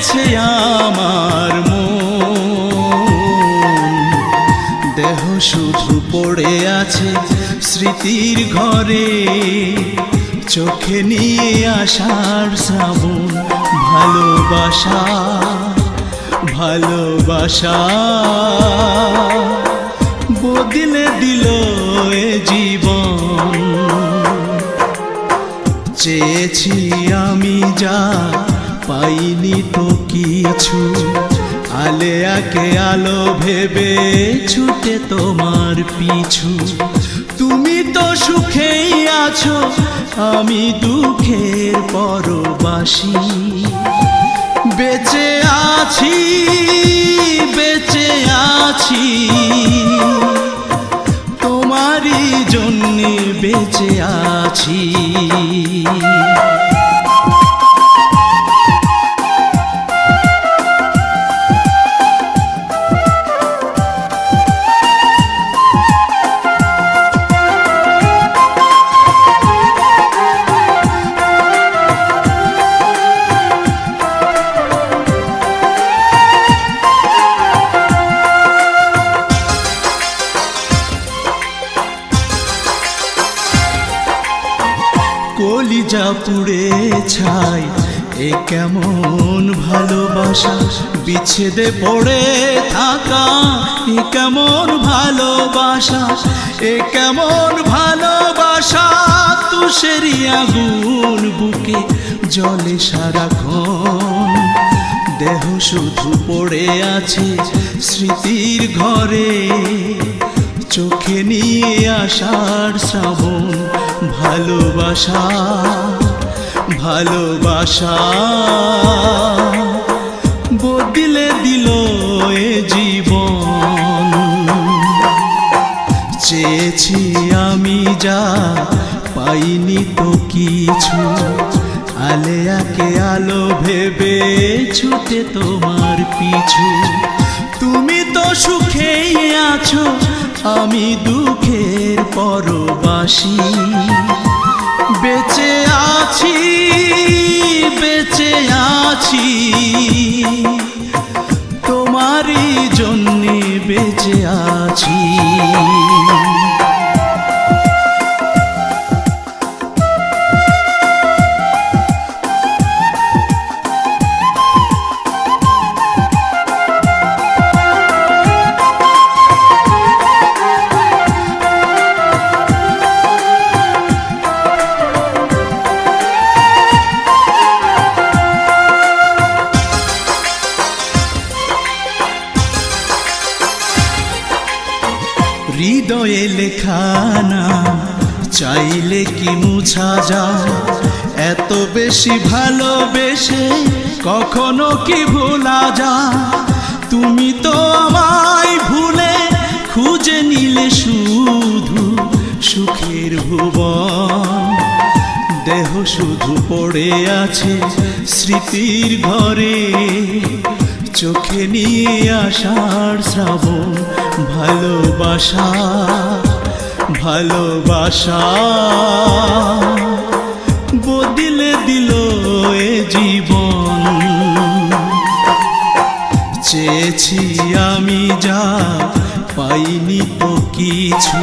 গেছে আমার মন, দেহ শুধু পড়ে আছে স্মৃতির ঘরে, চোখে নিয়ে আসার শ্রাবণ, ভালোবাসা ভালোবাসা বদলে দিল এ জীবন। চেয়েছি আমি যা পাইনি তো কিছু, আলেয়াকে আলো ভেবে ছুটে তোমার পিছু। তুমি তো সুখেই আছো, আমি দুঃখের পরবাসী, বেঁচে আছি বেঁচে আছি তোমারই জন্যে বেঁচে আছি। কলিজা পুড়ে ছাই, এ কেমন ভালোবাসা, বিচ্ছেদে পড়ে থাকা এ কেমন ভালোবাসা, এ কেমন ভালোবাসা। তুষেরি আগুন বুকে জ্বলে সারাক্ষণ, দেহ শুধু পড়ে আছে স্মৃতির ঘরে, চোখে নিয়ে আসার শ্রাবণ, ভালোবাসা ভালোবাসা বদলে দিল এ জীবন। চেয়েছি আমি যা পাইনি তো কিছু, আলেয়াকে আলো ভেবে ছুটে তোমার পিছু। তুমি তো সুখেই আছো, আমি দুঃখের পরবাসী, বেঁচে আছি বেঁচে আছি তোমারই জন্যে বেঁচে আছি। হৃদয়ে লেখানা চাইলে কি মুছা যায়, এত বেশি ভালোবেসে কখনো কি ভোলা যায়। তুমি তো আমায় ভুলে খুঁজে নিলে শুধু সুখের ভুবন, দেহ শুধু পড়ে আছে স্মৃতির ঘরে, চোখে নিয়ে আসার শ্রাবণ, ভালোবাসা ভালোবাসা বদলে দিল এ জীবন। চেয়েছি আমি যা পাইনি তো কিছু,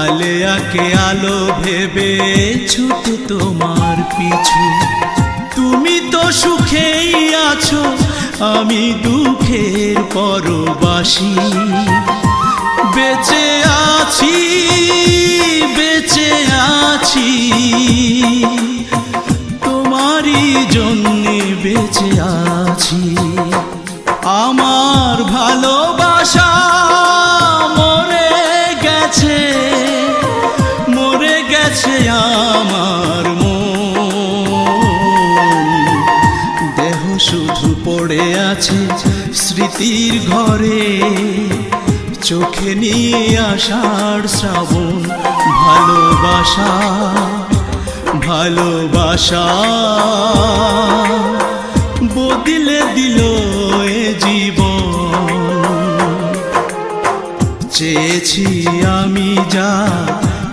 আলেয়াকে আলো ভেবে ছুটে তোমার পিছু। তুমি তো সুখেই আছো, আমি দুঃখের পরবাসী, বেঁচে আছি বেঁচে আছি তোমারই জন্যে বেঁচে আছি। আমার ভালোবাসা মরে গেছে মরে গেছে আমার মন, দেহ শুধু পড়ে আছে স্মৃতির ঘরে, চোখে নিয়ে আসার শ্রাবণ, ভালোবাসা ভালোবাসা বদলে দিল এ জীবন। চেয়েছি আমি যা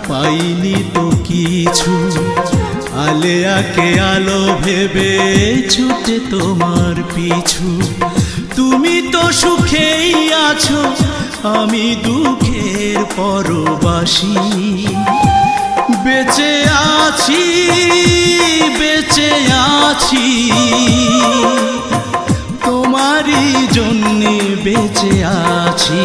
পাইনি তো কিছু, আলেয়াকে আলো ভেবে ছুটে তোমার পিছু। তুমি তো সুখেই আছো, আমি দুঃখের পরবাসী। বেঁচে আছি, বেঁচে আছি, তোমারই জন্যে বেঁচে আছি।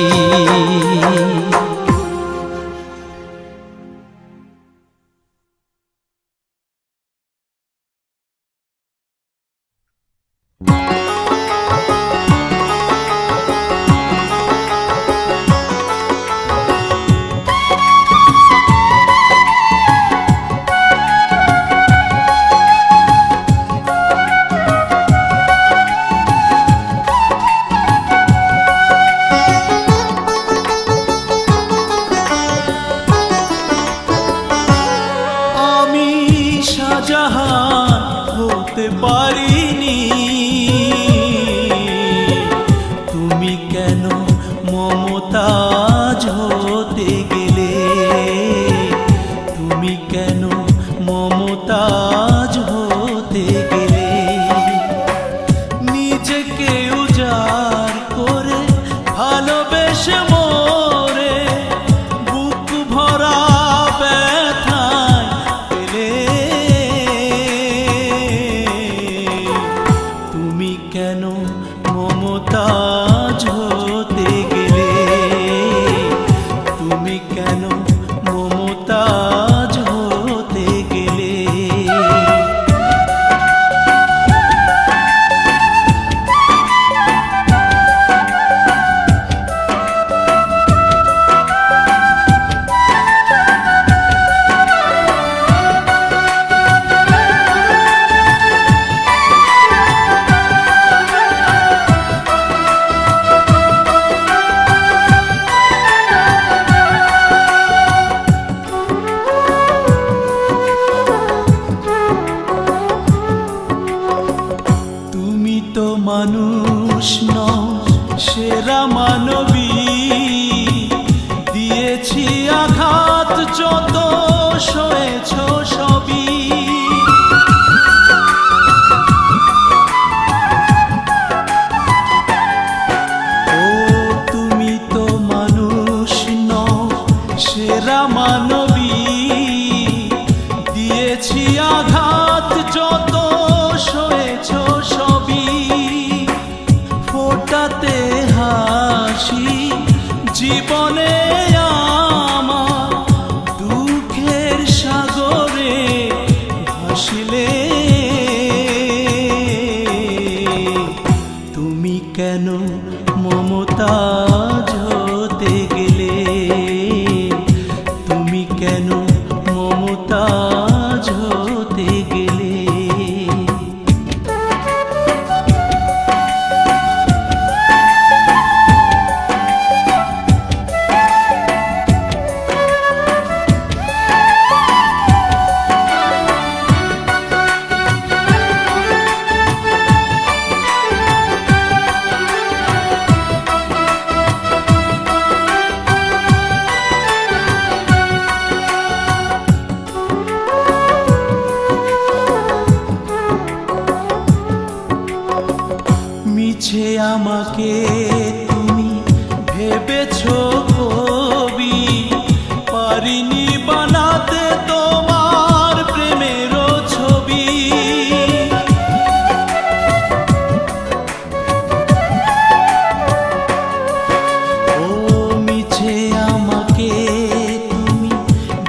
শাহজাহান হতে পারিনি, তুমি কেন মমতাজ হতে গেলে? তুমি কেন মমতাজ হতে গেলে? নিজেকে উজাড় করে ভালোবেসে মোরে বুক ভরা ব্যথায় পেলে। তুমি কেন মমতাজ হতে গেলে? তুমি কেন মমতাজ হতে গেলে? মানুষ নও সেরা মানবী, দিয়েছি আঘাত যত সয়েছ সবই। ও তুমি তো মানুষ নও সেরা মানবী, দিয়েছি আঘাত যত সয়েছ সবই। ফোটাতে হাসি জীবনে আমার দুঃখের সাগরে ভাসিলে। তুমি কেন মমতাজ হতে গেলে? তুমি কেন মমতাজ হতে গেলে? মিছে আমাকে তুমি ভেবেছো কবি, পারিনি বানাতে তোমার প্রেমের ছবি। ও মিছে আমাকে তুমি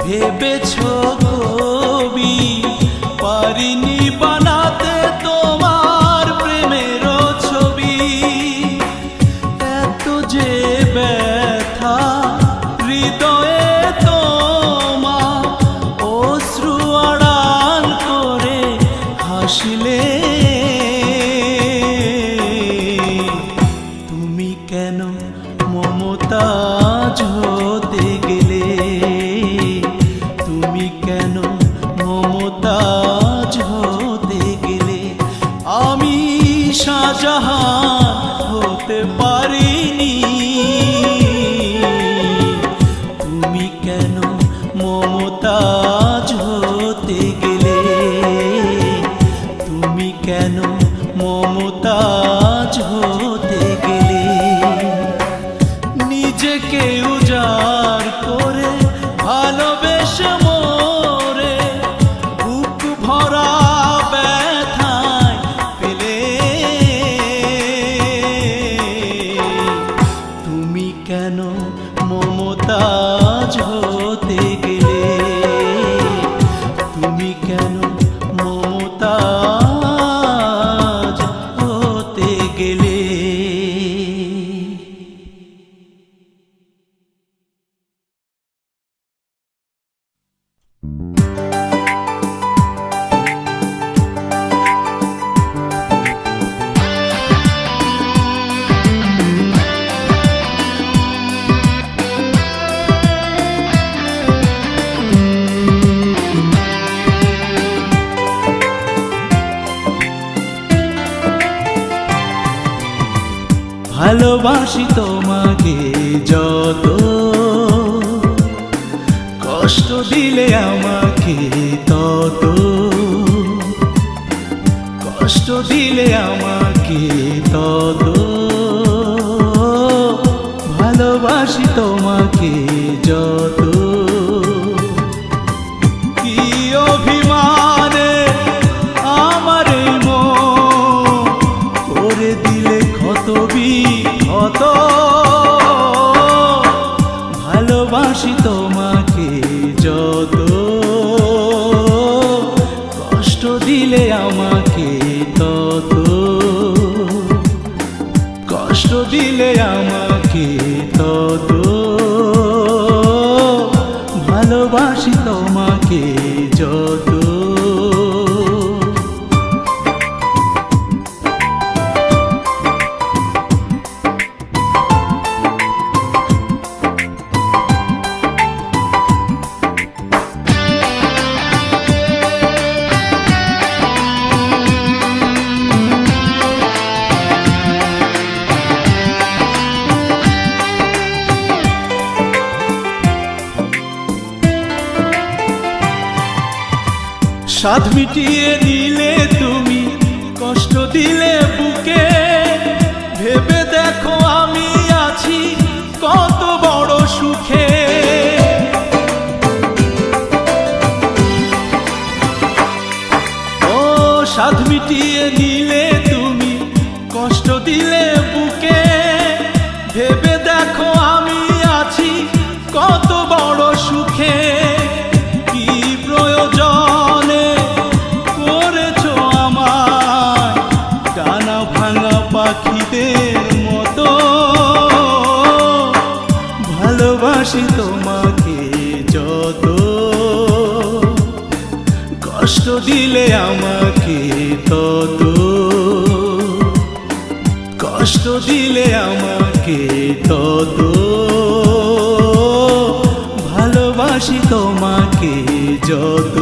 ভেবেছো কবি, পারিনি বানাতে তোমার প্রেমের ছবি। এত যে ব্যথা হৃদয়ে তোমার, অশ্রু আড়াল করে হাসিলে। তুমি কেন মমতাজ হতে গেলে? তুমি কেন মমতাজ হতে গেলে? আমি শাহজাহান হতে পারিনি, তুমি কেন মমতাজ হতে গেলে? ভালোবাসি তোমাকে যত, কষ্ট দিলে আমাকে তত, কষ্ট দিলে আমাকে তত, ভালোবাসি তোমাকে যত। কি অভিমানে আমার মন করে দিলে ক্ষত বিক্ষত, ভালোবাসি তোমাকে যত, কষ্ট দিলে আমাকে তত, কষ্ট দিলে আমাকে তত, ভালোবাসি তোমাকে যত। স্বাদ মিটিয়ে নিলে তুমি, কষ্ট দিলে বুকে, ভেবে দেখো আমি আছি কত বড় সুখে। ও স্বাদ মিটিয়ে নিলে তুমি, কষ্ট দিলে বুকে, ভেবে দেখো আমি আছি কত বড় সুখে। কি প্রয়োজনে করেছো আমায় ডানা ভাঙা পাখিদের মতো, ভালোবাসি তোমাকে যত, কষ্ট দিলে আমাকে তত, কষ্ট দিলে আমাকে তত, ভালোবাসি তোমাকে যত।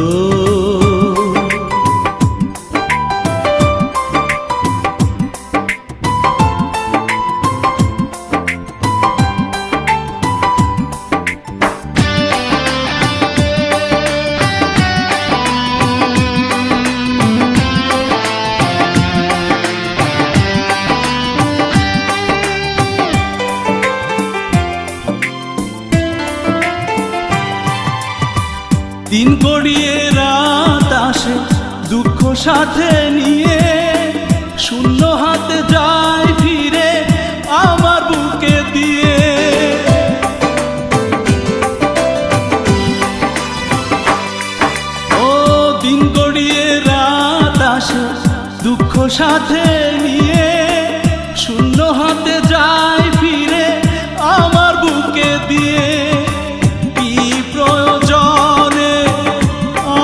দিন গড়িয়ে রাত আসে দুঃখ সাথে নিয়ে, শূন্য হাতে যায় ফিরে আমার বুকে দিয়ে। ও দিন গড়িয়ে রাত আসে দুঃখ সাথে নিয়ে, শূন্য হাতে যায় ফিরে আমার বুকে দিয়ে। কি প্রয়োজনে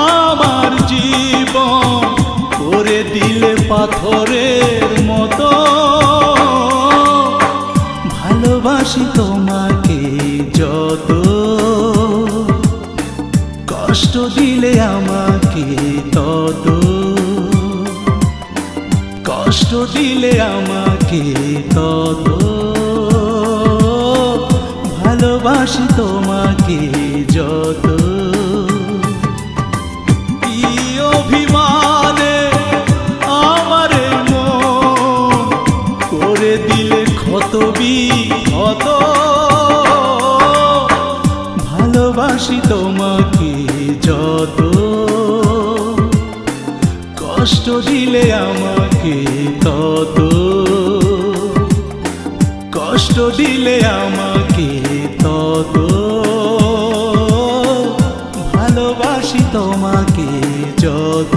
আমার জীবন করে দিলে পাথরের মতো, ভালোবাসি তোমাকে যত, কষ্ট দিলে আমাকে তত, কষ্ট দিলে আমাকে তত, ভালোবাসি তোমাকে যত। কি অভিমানে আমার মন করে দিলে ক্ষত বিক্ষত, ভালোবাসি তোমাকে যত, কষ্ট দিলে আমাকে তত, কষ্ট দিলে আমাকে তত, ভালোবাসি তোমাকে যত।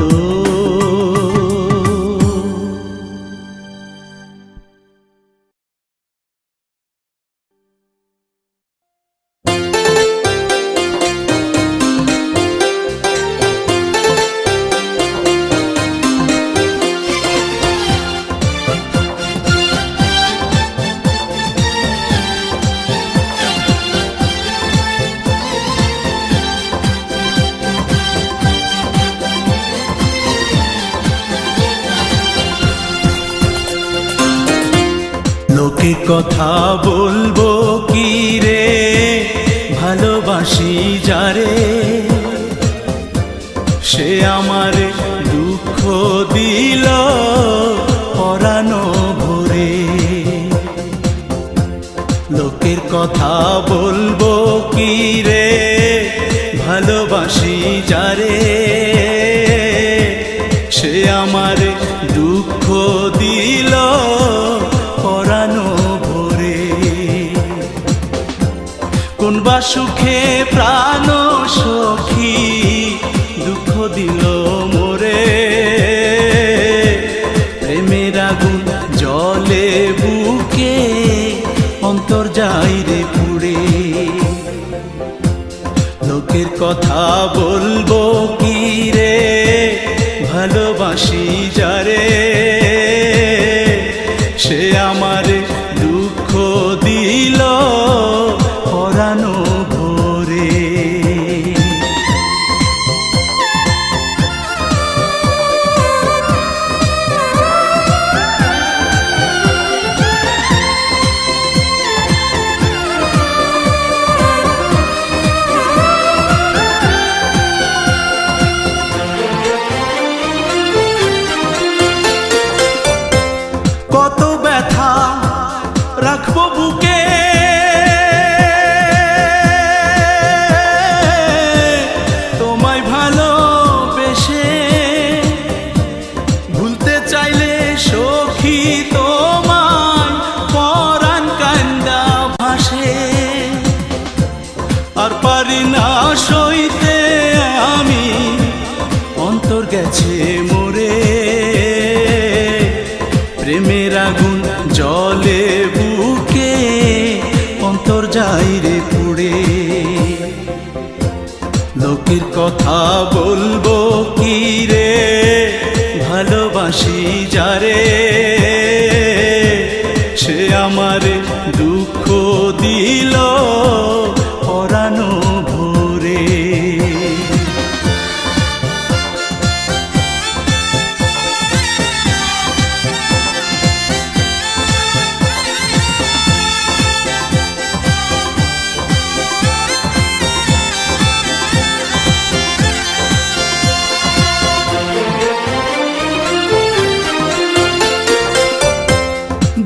কথা বলবো কি রে, ভালোবাসি যারে, সে আমার দুঃখ দিল পরানো ভরে। লোকের কথা বলবো কি রে, ভালোবাসি যারে, সে আমার দুঃখ দিল পরানো ভরে। কোন বা সুখে প্রাণ সখী দুঃখ দিল মোরে, প্রেমের আগুন জলে বুকে অন্তর যাই রে পুড়ে। লোকের কথা বলবো কি রে, ভালোবাসি যারে, সে আমার দুঃখ দিল পরানো ভরে। কত ব্যথা রাখবো বুকে, তোমায় ভালোবেসে, ভুলতে চাইলে সখী তোমায় পরাণ কান্দা ভাসে। আর পারি না সইতে আমি, অন্তর গেছে মোরে, প্রেমের আগুন জলে বুকে অন্তর যাই রে পুড়ে। লোকের কথা বলবো কি রে, ভালোবাসি যারে, সে আমার দুঃখ দিল পরানো ভরে।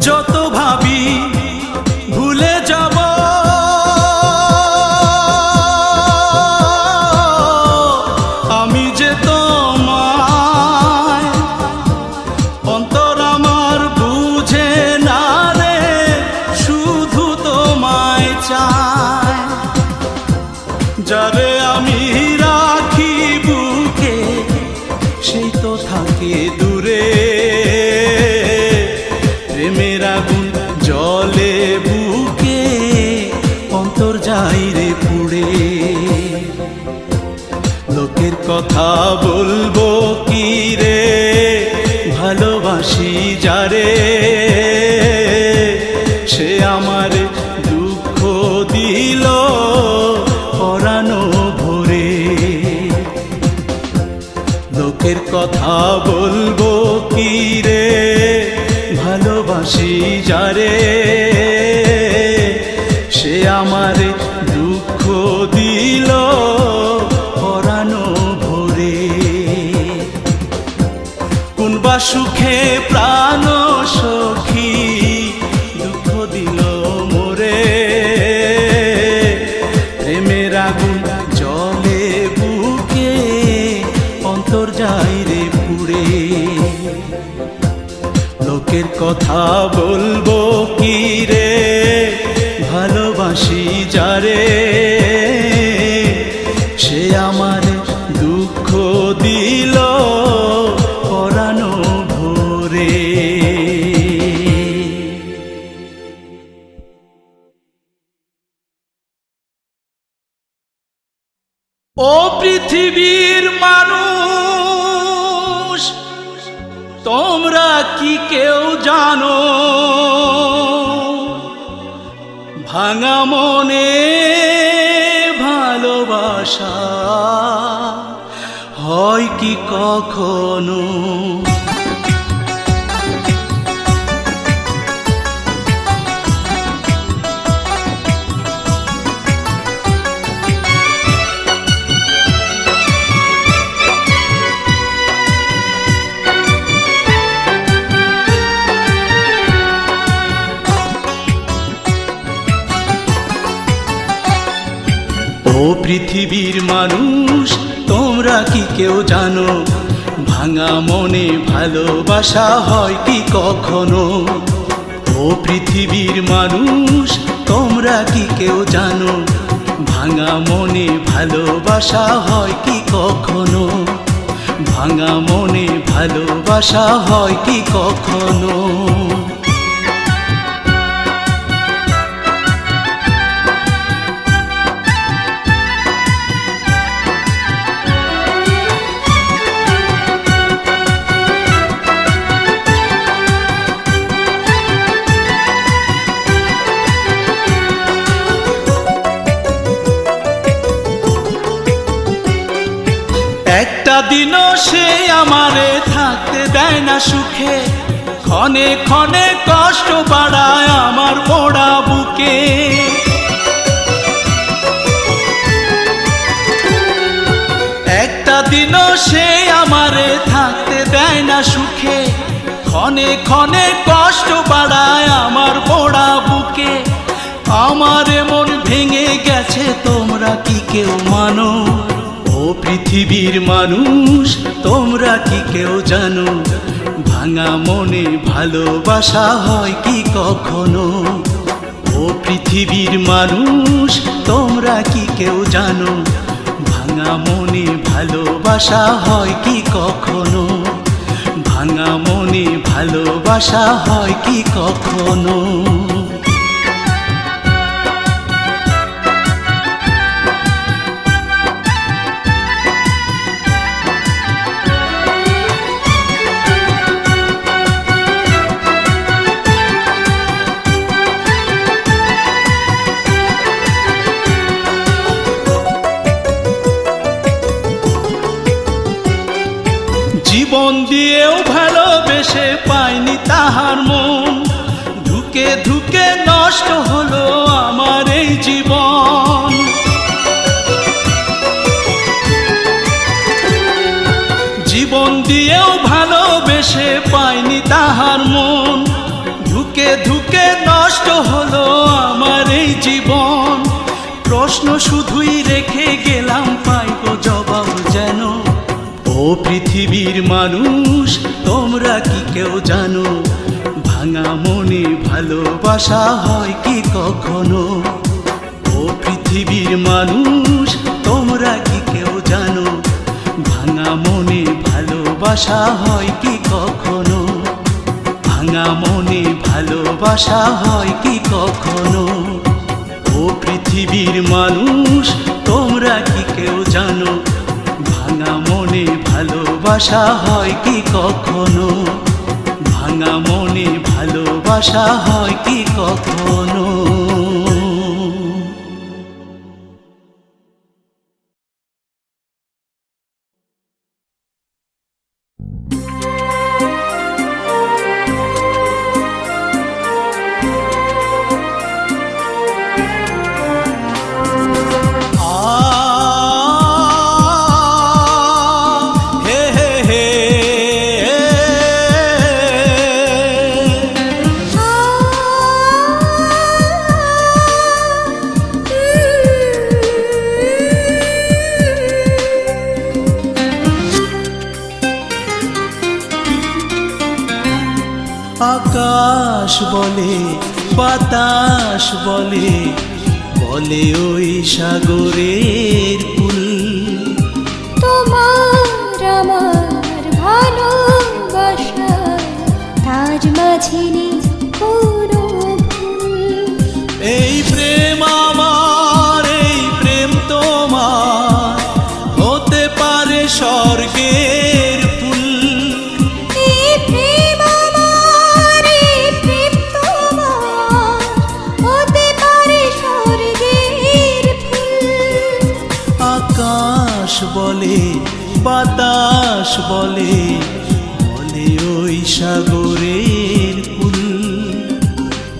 যত ভাবি ভুলে যাব, আমি যে তোমায়, অন্তর আমার বুঝে না রে, শুধু তোমায় চায়। যারে আমি রাখি বুকে, সেই তো থাকে দূরে, প্রেমের আগুন জলে বুকে অন্তর যাই রে পুড়ে। লোকের কথা বলবো কি রে, ভালোবাসি যারে, সে আমার দুঃখ দিল পরানো ভরে। লোকের কথা বলবো কি রে, ভালোবাসি যারে, সে আমার দুঃখ দিল পরানো ভরে। কোন বা সুখে প্রাণ সখী দুঃখ দিল মোরে, প্রেমের আগুন জলে বুকে অন্তর যাই রে পুড়ে। লোকের কথা বলবো কি রে, ভালোবাসি যারে, সে আমার দুঃখ দিল পরানো ভরে। ও পৃথিবীর মানুষ, তোমরা কি কেউ জানো, ভাঙা মনে ভালোবাসা হয় কি কখনো? পৃথিবীর মানুষ তোমরা কি কেউ জানো, ভাঙা মনে ভালোবাসা হয় কি কখনো? ও পৃথিবীর মানুষ তোমরা কি কেউ জানো, ভাঙা মনে ভালোবাসা হয় কি কখনো? ভাঙা মনে ভালোবাসা হয় কি কখনো? একটা দিনও সে আমারে থাকতে দেয় না সুখে, ক্ষণে ক্ষণে কষ্ট বাড়ায় আমার পোড়া বুকে। একটা দিনও সে আমারে থাকতে দেয় না সুখে, ক্ষণে ক্ষণে কষ্ট বাড়ায় আমার পোড়া বুকে। আমার মন ভেঙে গেছে তোমরা কি কেউ মানো, ও পৃথিবীর মানুষ তোমরা কি কেউ জানো, ভাঙা মনে ভালোবাসা হয় কি কখনো? ও পৃথিবীর মানুষ তোমরা কি কেউ জানো, ভাঙা মনে ভালোবাসা হয় কি কখনো? ভাঙা মনে ভালোবাসা হয় কি কখনো? জীবন দিয়েও ভালোবেসে পাইনি তাহার মন, ধুকে ধুকে নষ্ট হলো আমার এই জীবন। জীবন দিয়েও ভালোবেসে পাইনি তাহার মন, ধুকে ধুকে নষ্ট হলো আমার এই জীবন। প্রশ্ন শুধুই রেখে গেলাম, পাইব জবাব যেন। ও পৃথিবীর মানুষ তোমরা কি কেউ জানো, ভাঙা মনে ভালোবাসা হয় কি কখনো? ও পৃথিবীর মানুষ তোমরা কি কেউ জানো, ভাঙা মনে ভালোবাসা হয় কি কখনো? ভাঙা মনে ভালোবাসা হয় কি কখনো? ও পৃথিবীর মানুষ তোমরা কি কেউ জানো, ভাঙা মনে ভালোবাসা হয় কি কখনো? ভাঙা মনে ভালোবাসা হয় কি কখনো? আকাশ বলে, বাতাস বলে, বলে ওই সাগরের কুল। তোমার আমার ভালোবাসা, তাজ মাঝে নেই কোনো ভুল। এই প্রেম আমার, এই প্রেম তোমার, হতে পারে স্বর্গের ফুল। এই প্রেম আমার, এই প্রেম তোমার, হতে পারে স্বর্গের ফুল। আকাশ বলে, বাতাস বলে, বলে ওই সাগরের কুল।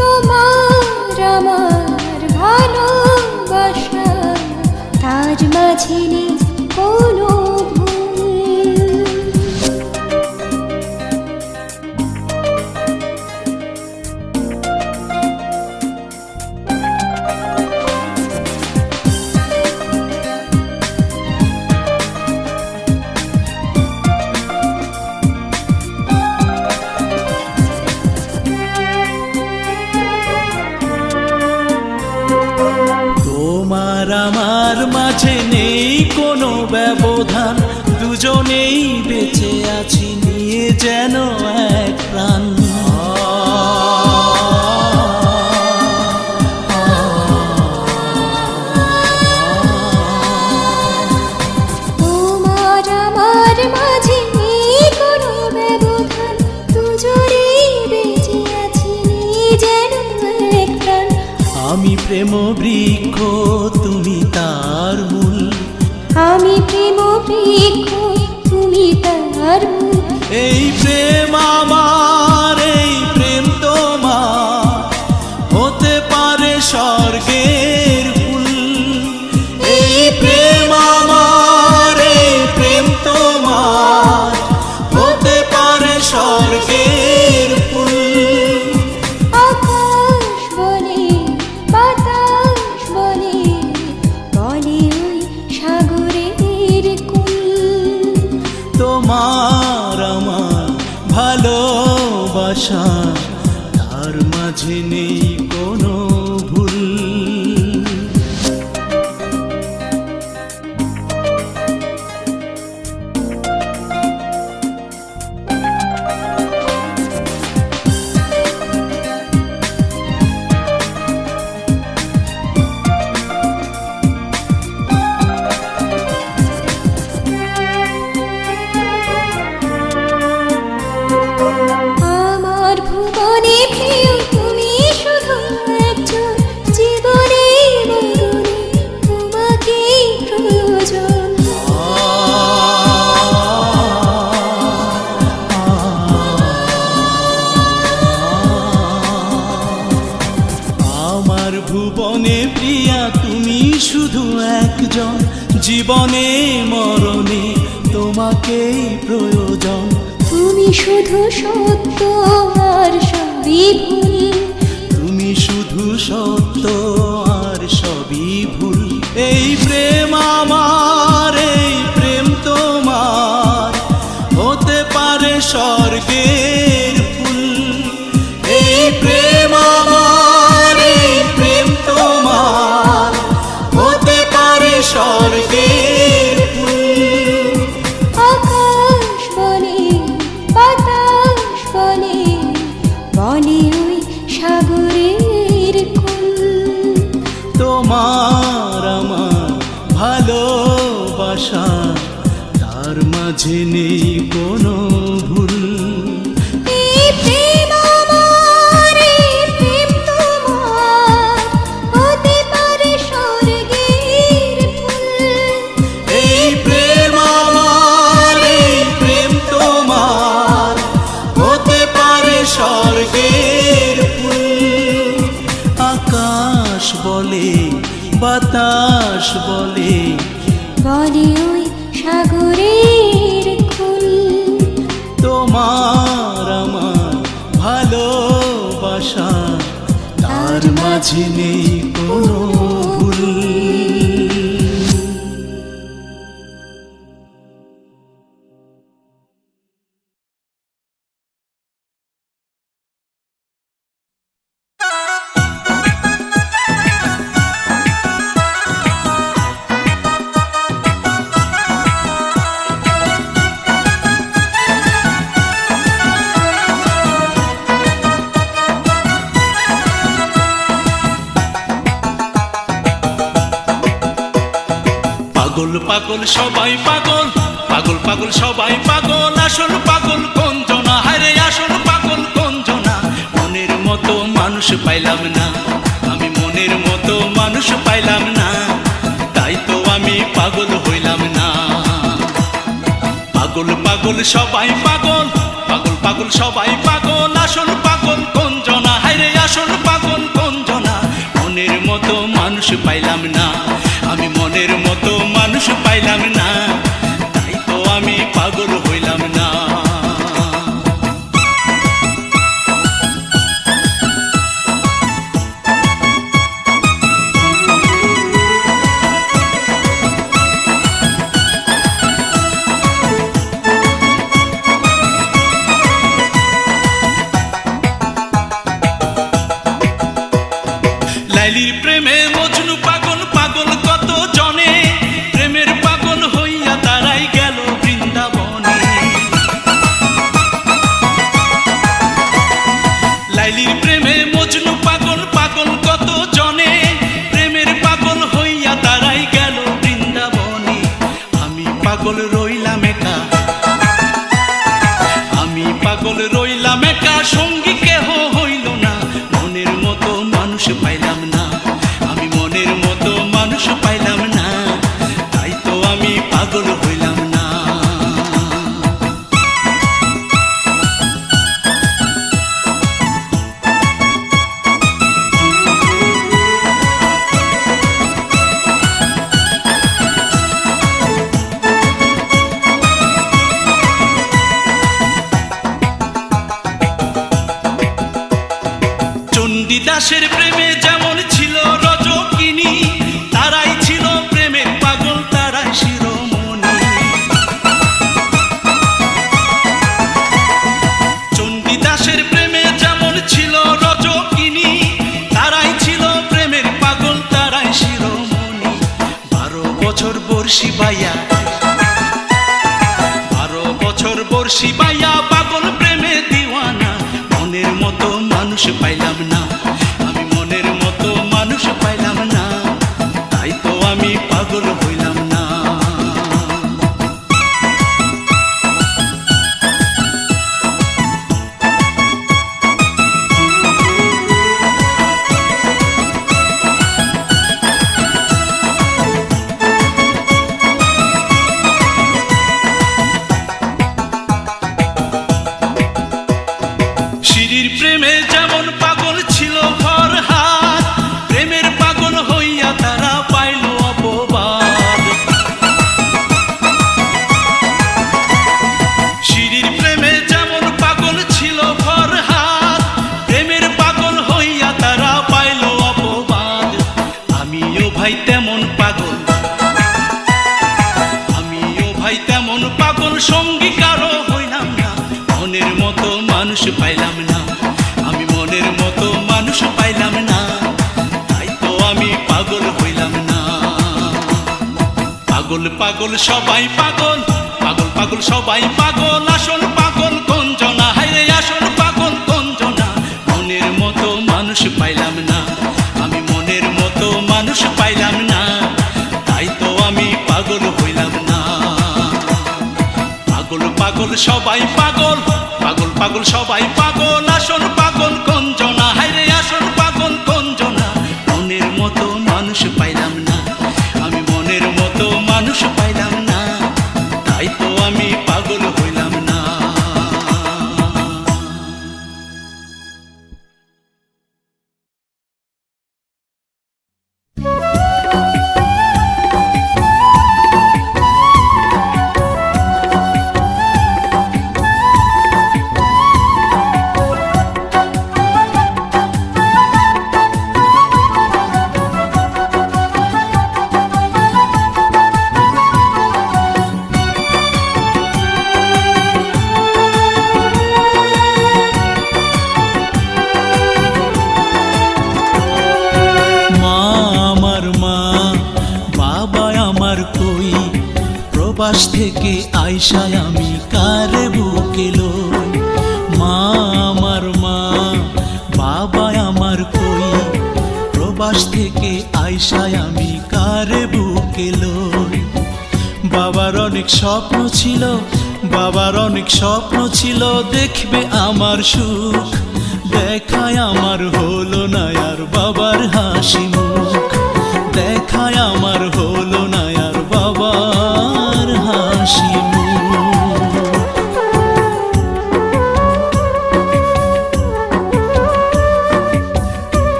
তোমার আমার ভালোবাসা, তাজ মাঝে নেই কোনো ভুল। মাঝে নেই কোনো ব্যবধান, দুজনেই বেঁচে আছি নিয়ে যেন এক প্রাণ। তোমার আমার মাঝে নেই কোনো ব্যবধান, দুজনেই বেঁচে আছি যেন এক প্রাণ। আমি প্রেম বৃক্ষ তুমি তার মূল, আমি প্রেম বৃক্ষ তুমি তার মূল। এই প্রেম আমার, এই প্রেম তোমার, হতে পারে স্বর্গের ফুল। এই প্রেম আমার, এই প্রেম তোমার, হতে পারে স্বর্গের ফুল। আকাশ বলে বাতাস বলে, বলে ওই সাগরের কুল। তোমার আমার ভালোবাসা, তার মাঝে নেই কোনো ভুল। আমার ভুবনে প্রিয় তুমি শুধু একজন, জীবনে মরণে তোমাকেই প্রয়োজন। আমার ভুবনে প্রিয়া তুমি শুধু একজন, জীবনে মরণে তোমাকেই প্রয়োজন। তুমি শুধু সত্য আর সবই ভুল, তুমি শুধু সত্য আর সবই ভুল। এই প্রেম আমার, এই প্রেম তোমার, হতে পারে স্বর্গের ফুল। এই প্রেম আমার, এই প্রেম তোমার, হতে পারে স্বর্গের ফুল। আকাশ বলে বাতাস বলে, বলে ওই সাগরের কুল। তোমার আমার ভালোবাসা, তার মাঝে নেই কোনো ভুল। এই প্রেম আমার, এই প্রেম তোমার, হতে পারে স্বর্গের ফুল। এই প্রেম আমার, এই প্রেম তোমার, হতে পারে স্বর্গের ফুল। আকাশ বলে বাতাস বলে, বলে ওই সাগরের কুল। তোমার আমার ভালোবাসা, তার মাঝে নেই কোনো ভুল। পাগল পাগল সবাই পাগল, পাগল পাগল সবাই পাগল, আসল পাগল কোনজনা, হায়রে আসল পাগল কোনজনা। মনের মতো মানুষ পাইলাম না, আমি মনের মতো মানুষ পাইলাম না, তাই তো আমি পাগল হইলাম না। পাগল পাগল সবাই পাগল, পাগল পাগল সবাই পাগল, আসল পাগল কোনজনা, হায়রে আসল পাগল কোনজনা। মনের মতো মানুষ পাইলাম না, আমি মনের মতো মানুষ পাইলাম না, তাই তো আমি পাগল হইলাম না। লাইলির প্রেমে মজনু পাগল, পাগল কত জনে, রইলাম একা, আমি পাগল রইলাম একা, সঙ্গী কেহ হইল না, মনের মতো মানুষ পাইলাম না, আমি মনের মতো মানুষ পাইলাম না, তাই তো আমি পাগল হইলাম না। চণ্ডীদাসের প্রেমে যেমন ছিল রজকিনী, তারাই ছিল প্রেমের পাগল, তারাই শিরোমণি। চণ্ডীদাসের প্রেমে যেমন ছিল রজকিনী, তারাই ছিল প্রেমের পাগল, তারাই শিরোমণি। 12 বছর বর্ষি বাইয়া, 12 বছর বর্ষি বাইয়া, পাগল প্রেমে দিওয়ানা, মনের মতো মানুষ পাইলাম না, আমি মনের মতো মানুষ পাইলাম না, তাই তো আমি পাগল হইলাম না। শিরির প্রেমে যেমন পাগল ছিল ফরহাদ, প্রেমের পাগল হইয়া তারা পাইল অপবাদ। শিরির প্রেমে যেমন পাগল ছিল ফরহাদ, প্রেমের পাগল হইয়া তারা পাইল অপবাদ। আমিও ভাই তেমন পাগল, আমিও ভাই তেমন পাগল, সঙ্গী কারো হইলাম না, মনের মতো মানুষ পাইলাম না, আমি মনের মতো মানুষ পাইলাম না, তাই তো আমি পাগল হইলাম না। পাগল পাগল সবাই পাগল, পাগল পাগল সবাই পাগল, আসল পাগল কঞ্জনা, হায়রে আসল পাগল কঞ্জনা, মনের মতো মানুষ পাইলাম না, আমি মনের মতো মানুষ পাইলাম না, তাই তো আমি পাগল হইলাম না। পাগল পাগল সবাই পাগল, পাগল পাগল সবাই পাগল, আসল পাগল কঞ্জনা, হায়রে আসল পাগল কঞ্জনা, মনের মতো মানুষ পাইলাম না, আমি মনের মতো মানুষ পাইলাম না, তাই তো আমি পাগল হইলাম না। প্রবাস থেকে আইসায় আমি কারে বুকে লই, মা আমার মা, বাবা আমার কই, প্রবাস থেকে আইসায় আমি কারে বুকে লই। বাবার অনেক স্বপ্ন ছিল, বাবার অনেক স্বপ্ন ছিল, দেখবে আমার সুখ, দেখায় আমার হলো না আর বাবার হাসি মুখ, দেখায় আমার হলো না আর বাবার হাসি মুখ।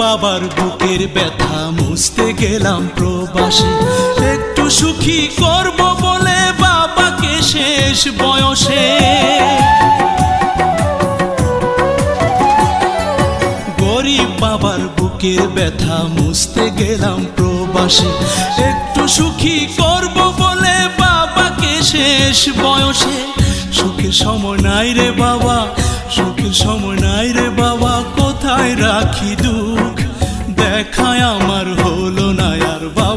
বাবার বুকের ব্যথা মুছতে গেলাম প্রবাসে, একটু সুখী করব বলে বাবাকে শেষ বয়সে। গরিব বাবার বুকের ব্যথা মুছতে গেলাম প্রবাসে, একটু সুখী করব বলে বাবাকে শেষ বয়সে। সুখের সময় নাই রে বাবা, সুখের সময় নাই রে বাবা, কোথায় রাখি দুঃখ, দেখায় আমার হলো না আর বাবা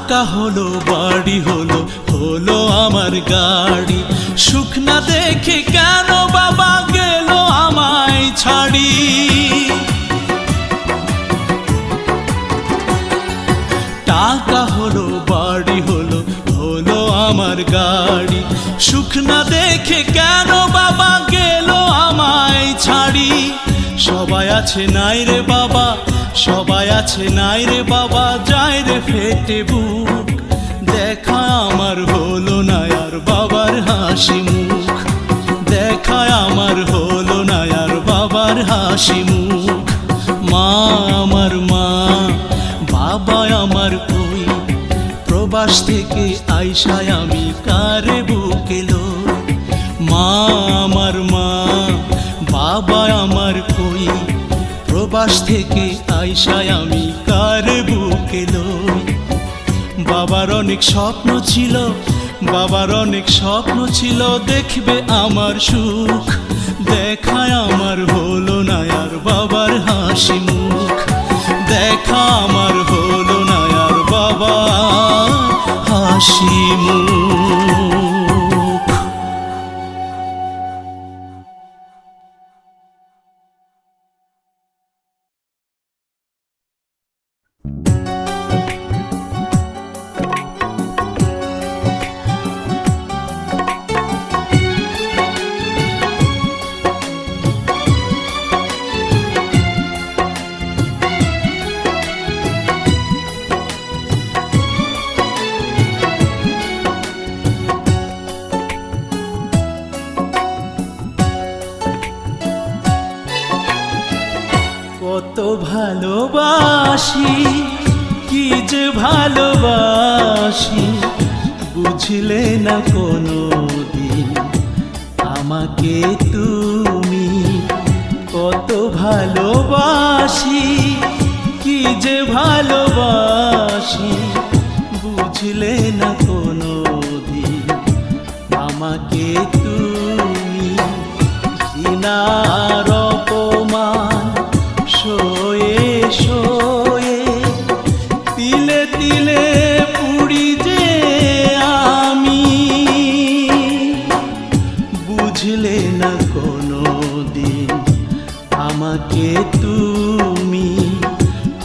টাকা হলো বাড়ি হলো হলো আমার গাড়ি, সুখ না দেখে কেন বাবা গেল আমায় ছাড়ি। টাকা হলো বাড়ি হলো হলো আমার গাড়ি, সুখ না দেখে কেন বাবা গেল আমায় ছাড়ি। সবাই আছে নাই রে বাবা, সবাই আছে নাই রে বাবা, যায় রে ফেটে বুক। দেখা আমার হলো না আর বাবার হাসি মুখ, দেখা আমার হলো না আর বাবার হাসি মুখ। মা আমার মা, বাবা আমার কই, প্রবাস থেকে আইসায় আমি কারে বুকে লই। মা আমার মা, বাবা আমার কই, প্রবাস থেকে আইসায় আমি কারে বুকে লই। বাবার অনেক স্বপ্ন ছিল, বাবার অনেক স্বপ্ন ছিল, দেখবে আমার সুখ। দেখায় আমার হলো না আর বাবার হাসি মুখ, দেখা আমার হলো না আর বাবার হাসি মুখ। কত ভালোবাসি, কি যে ভালোবাসি, বুঝলে না কোনো দিন আমাকে তুমি। কত ভালোবাসি, কি যে ভালোবাসি, বুঝলে না কোনো দিন আমাকে তুমি। ঘৃণার অপমান সয়ে সয়ে, তিলে তিলে পুড়ি যে আমি, বুঝলে না কোনো দিন আমাকে তুমি।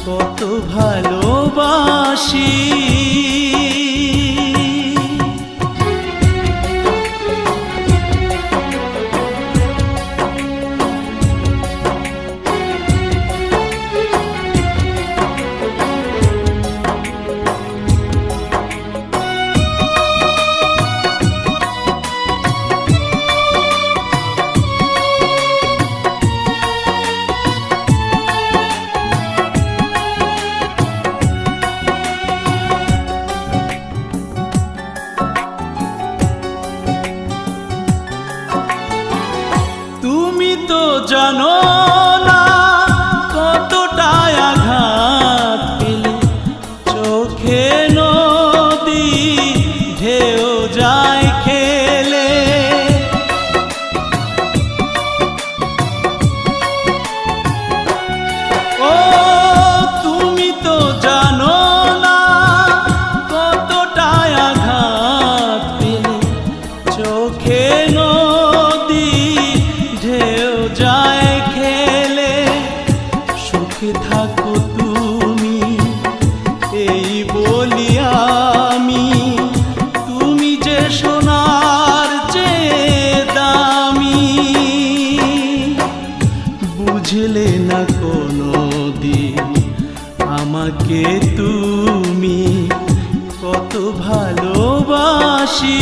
কত ভালোবাসি। জানো না কতটা আঘাত পেলে চোখে নদী ঢেউ যায় খেলে। ও তুমি তো জানো না কতটা আঘাত পেলে চোখে নদী ঢেউ যায় খেলে। সুখে থাকো তুমি এই বলি আমি, তুমি যে সোনার যে দামি, বুঝলে না কোনো দিন আমাকে তুমি। কত ভালোবাসি।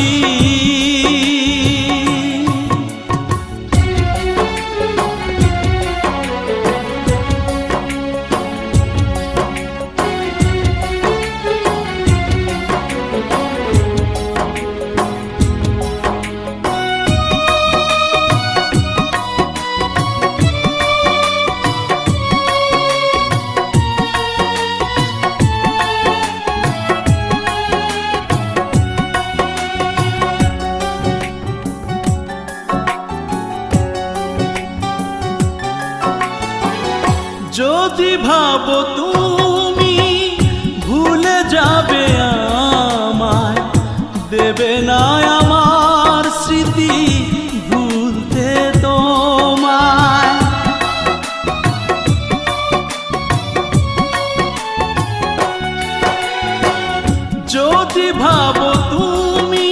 যদি ভাবো তুমি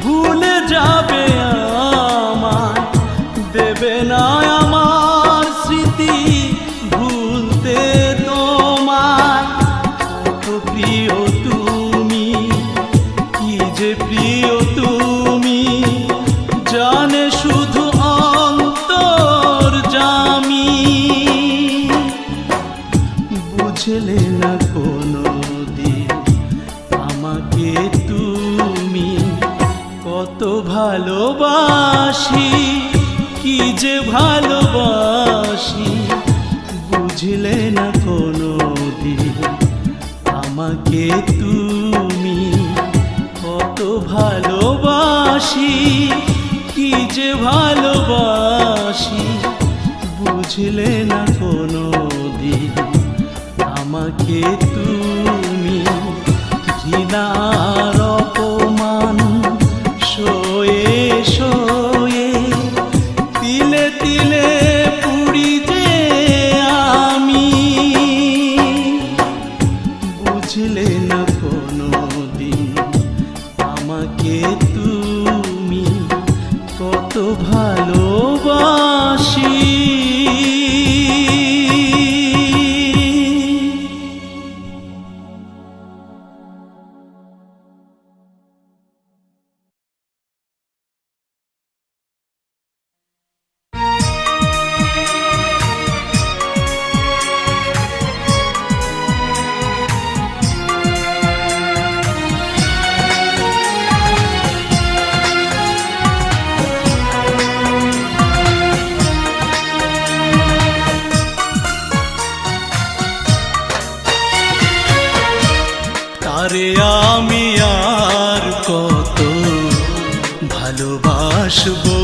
ভুলে যাবে আমায়, দেবে না আমার স্মৃতি ভুলতে তোমায়। কত প্রিয় তুমি, কি যে প্রিয় তুমি, জানে শুধু অন্তর্যামী। বুঝলে না কোনো দিন আমাকে তুমি, কত ভালোবাসি, কি যে ভালোবাসি। বুঝলে না কোনো দিন আমাকে তুমি, কত ভালোবাসি, কি যে ভালোবাসি। বুঝলে না কোনো দিন আমাকে তুমি, ঘৃণার অপমান সয়ে সয়ে তিলে তিলে পুড়ি যে আমি। বুঝলে না কোনো দিন আমাকে তুমি, কত ভালোবাসি। তারে আমি আর কত ভালোবাসবো,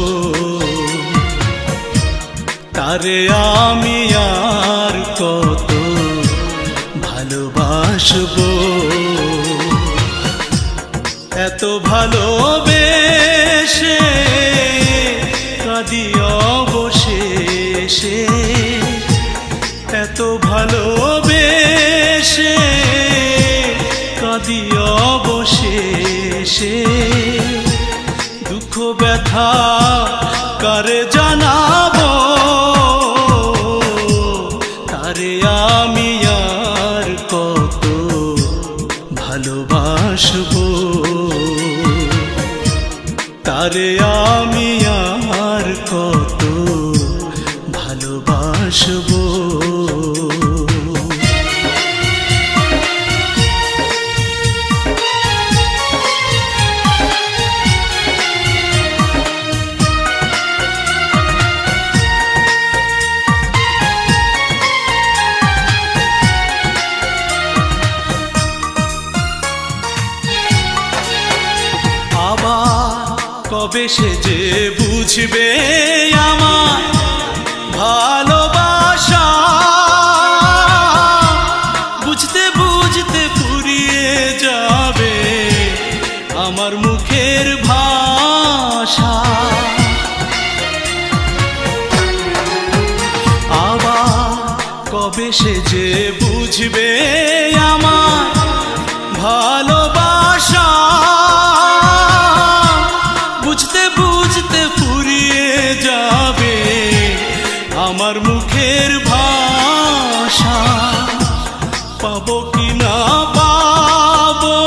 তারে আমি আর কত ভালোবাসবো। এত ভালোবেসে কাঁদি অবশেষে, এত ভালোবেসে কাঁদি অবশেষে। দুঃখ ব্যথা কারে জানাবো, তারে আমি আর কত ভালোবাসবো, তারে আমি আর কত ভালোবাসবো। কবে সে যে বুঝবে আমার ভালোবাসা, বুঝতে বুঝতে ফুরিয়ে যাবে আমার মুখের ভাষা। আবার কবে সে যে বুঝবে আমার ভালোবাসা, বুঝতে বুঝতে ফুরিয়ে যাবে আমার মুখের ভাষা। পাবো কি না পাবো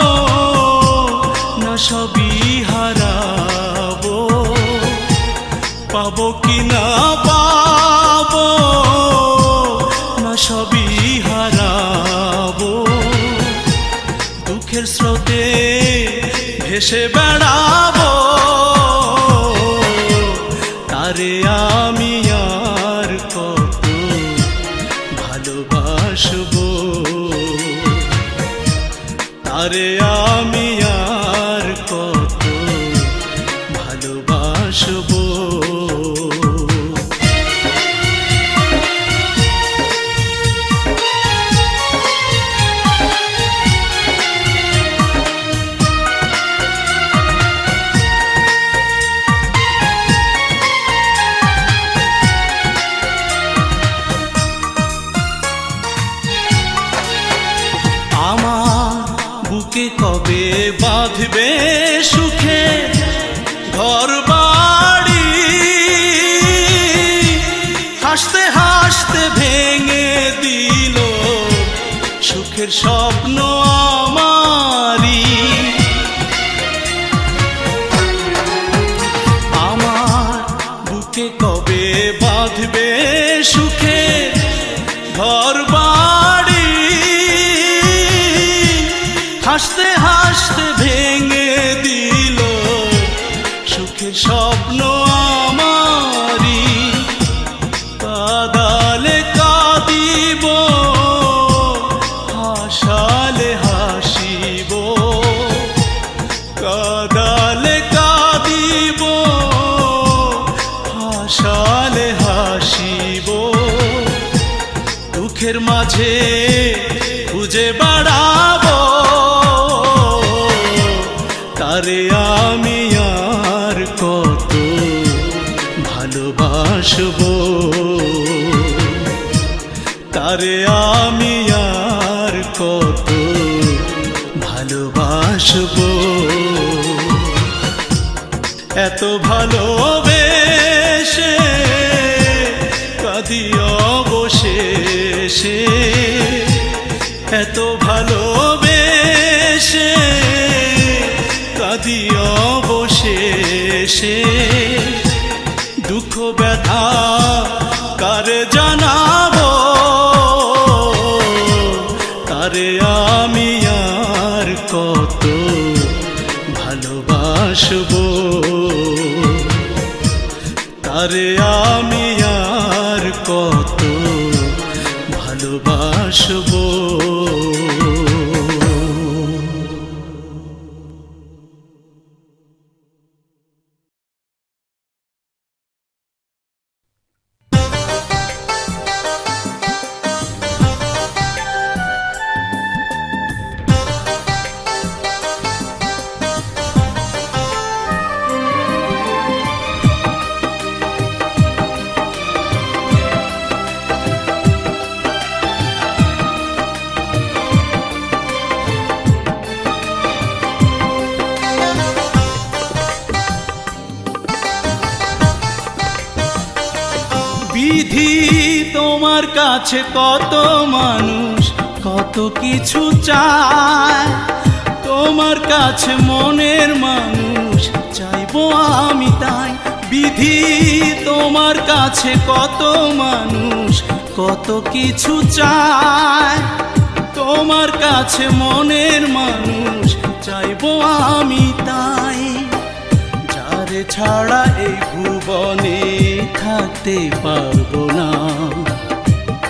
না সবই হারাবো, পাবো কি না পাবো না সবই হারাবো। দুঃখের স্রোতে ভেসে বেড়াবো, তারে আমি আর কত ভালোবাসবো, তারে আমি আর কত ভালোবাসবো। বুকে কবে বাঁধবে সুখে ঘর বাড়ি, হাসতে হাসতে ভেঙে দিল সুখের স্বপ্ন আমারি। আমার বুকে কবে বাঁধবে সুখে ঘর বাড়ি, হাসতে হাসতে ভেঙে দিল সুখের স্বপ্ন আমারি। কাঁদালে কাঁদিব, হাসালে হাসিব, কাঁদালে কাঁদিব, হাসালে হাসিব, দুঃখের মাঝে খুঁজে বেড়াবো তারে আমি আর কত ভালোবাসবো, তারে আমি আর কত ভালোবাসবো। এত ভালোবেসে কাঁদি অবশেষে, এত ভালোবেসে কাঁদি অবশেষে, দুঃখ ব্যথা কারে জানাবো তারে আমি আর কত ভালোবাসবো, তারে আমি আর কত ভালোবাসবো। বিধি তোমার কাছে কত মানুষ কত কিছু চায়, তোমার কাছে মনের মানুষ চাইবো আমি তাই। বিধি তোমার কাছে কত মানুষ কত কিছু চায়, তোমার কাছে মনের মানুষ চাইবো আমি তাই। যারে ছাড়া এই ভুবনে থাকতে পারবো না,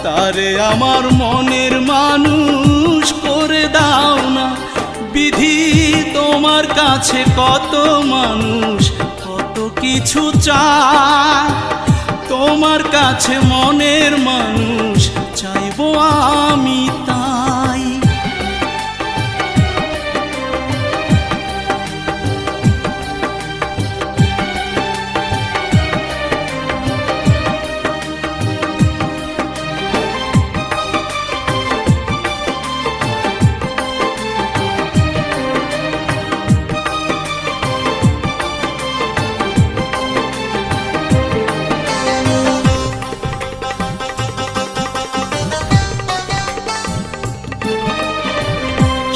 তারে আমার মনের মানুষ করে দাও না। বিধি তোমার কাছে কত মানুষ কত কিছু চায়, তোমার কাছে মনের মানুষ চাইবো আমি তাই।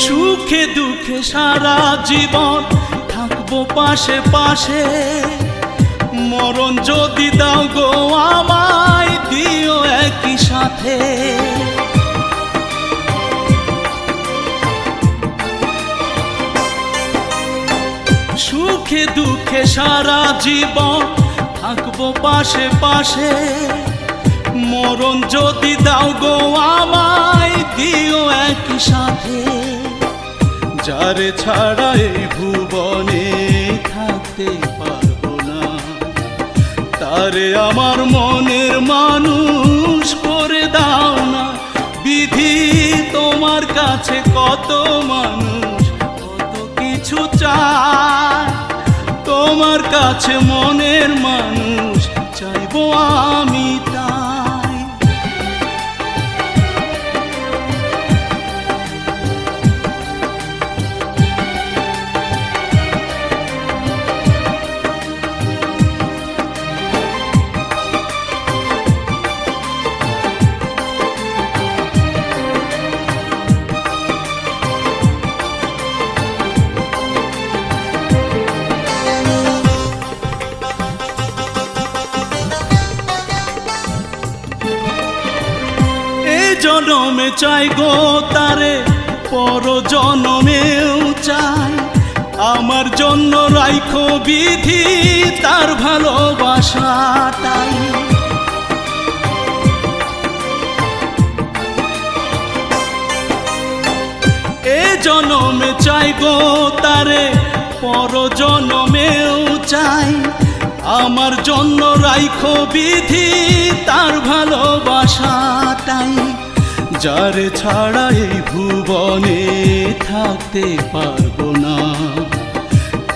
সুখে দুঃখে সারা জীবন থাকবো পাশে পাশে, মরণ যদি দাও গো আমায় দিও একই সাথে। সুখে দুঃখে সারা জীবন থাকবো পাশে পাশে, মরণ যদি দাও গো আমায় দিও একই সাথে। যারে ছাড়া এই ভুবনে থাকতে পারবো না, তারে আমার মনের মানুষ করে দাও না। বিধি তোমার কাছে কত মানুষ কত কিছু চায়, তোমার কাছে মনের মানুষ চাইবো আমি তাই। জনমে চাই গো তারে, পর জনমেও চাই, আমার জন্য রাইখো বিধি তার ভালোবাসাটাই। এ জনমে চাই গো তারে, পর জনমেও চাই, আমার জন্য রাইখো বিধি তার ভালোবাসাটাই। যারে ছাড়া এই ভুবনে থাকতে পারবো না,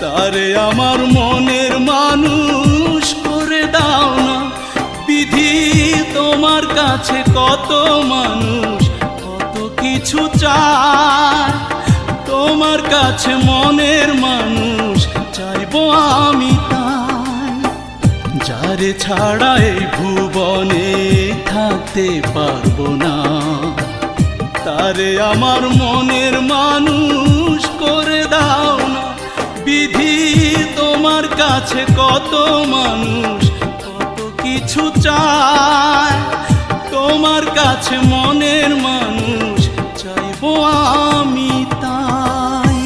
তারে আমার মনের মানুষ করে দাও না। বিধি তোমার কাছে কত মানুষ কত কিছু চায়, তোমার কাছে মনের মানুষ চাইবো আমি তাই। যারে ছাড়া এই ভুবনে থাকতে পারবো না, তারে আমার মনের মানুষ করে দাও না। বিধি তোমার কাছে কত মানুষ কত কিছু চায়, তোমার কাছে মনের মানুষ চাইবো আমি তাই।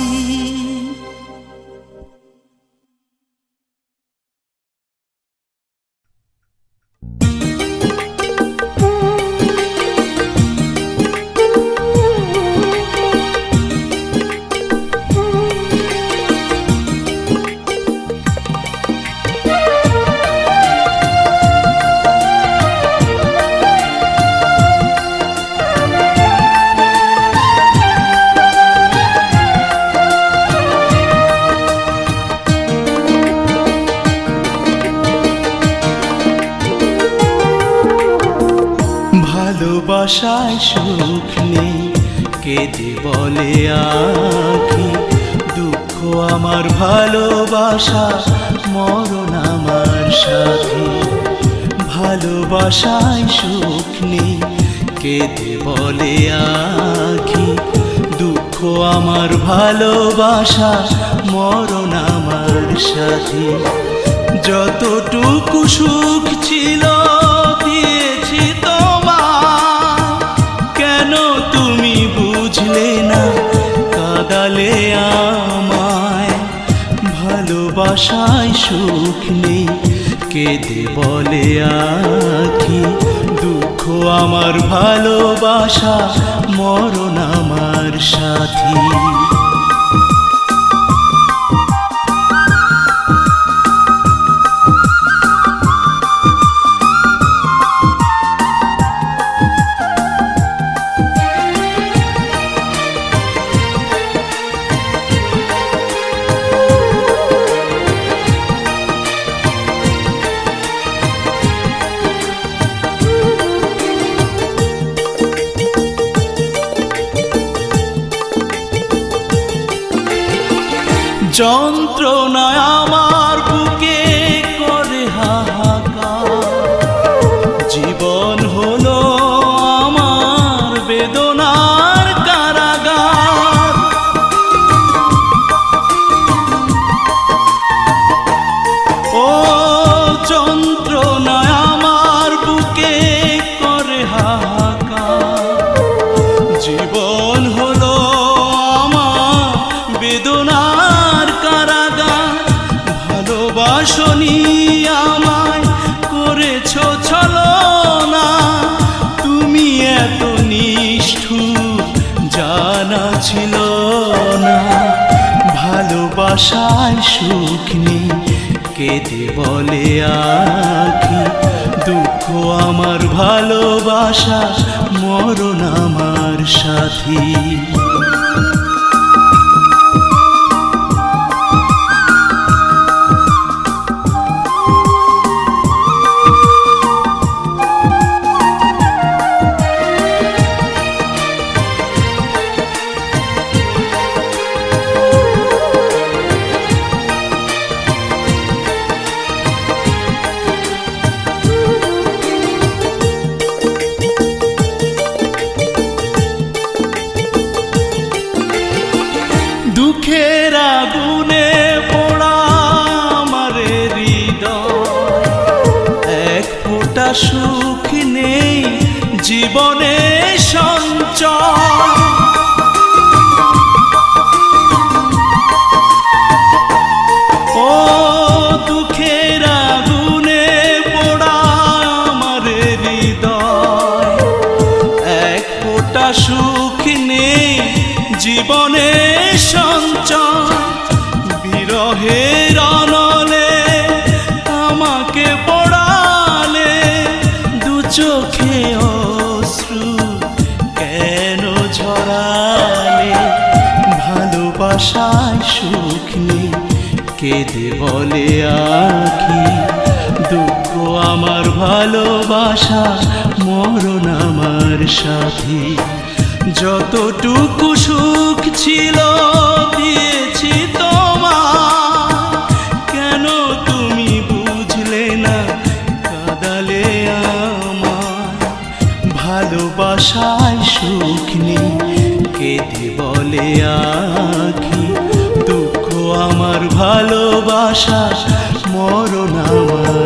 ভালোবাসায় সুখ নেই কেঁদে বলে আঁখি, দুঃখ আমার ভালোবাসা মরণ আমার সাথী। ভালোবাসায় সুখ নেই কেঁদে বলে আঁখি, দুঃখ আমার ভালোবাসা মরণ আমার সাথী। যতটুকু সুখ ছিল দিয়েছি তোমার, কেন তুমি বুঝলে না কাঁদালে আমায়। ভালোবাসায় সুখ নেই কেঁদে বলে আঁখি, দুঃখ আমার ভালোবাসা মরণ আমার সাথী। যন্ত্রণায় আমার বুকে করে হাহাকার, জীবন হলো আমার বেদনার কারাগার। ও যন্ত্রণায় আমার বুকে করে হাহাকার, জীবন হলো আমার বেদনার কারাগার। ভালোবাসনি আমায় করেছো ছলনা, তুমি এত নিষ্ঠুর জানা ছিল না। ভালোবাসায় সুখ নেই কেঁদে বলে আঁখি, দুঃখ আমার ভালোবাসা মরণ আমার সাথী। দুঃখের আগুনে পোড়া আমার হৃদয়, এক ফোঁটা সুখ নেই জীবনে। নেই জীবনে সঞ্চয়, বিরহের অনলে আমাকে পড়ালে, দু চোখে অশ্রু কেন ঝরালে? ভালোবাসায় সুখ নেই কেঁদে বলে আঁখি, দুঃখ আমার ভালোবাসা মরণ আমার সাথী। যতটুকু সুখ ছিল দিয়েছি তোমার, কেন তুমি বুঝলে না কাঁদালে আমার? ভালোবাসায় সুখ নেই কেঁদে বলে আঁখি, দুঃখ আমার ভালোবাসা মরণ আমার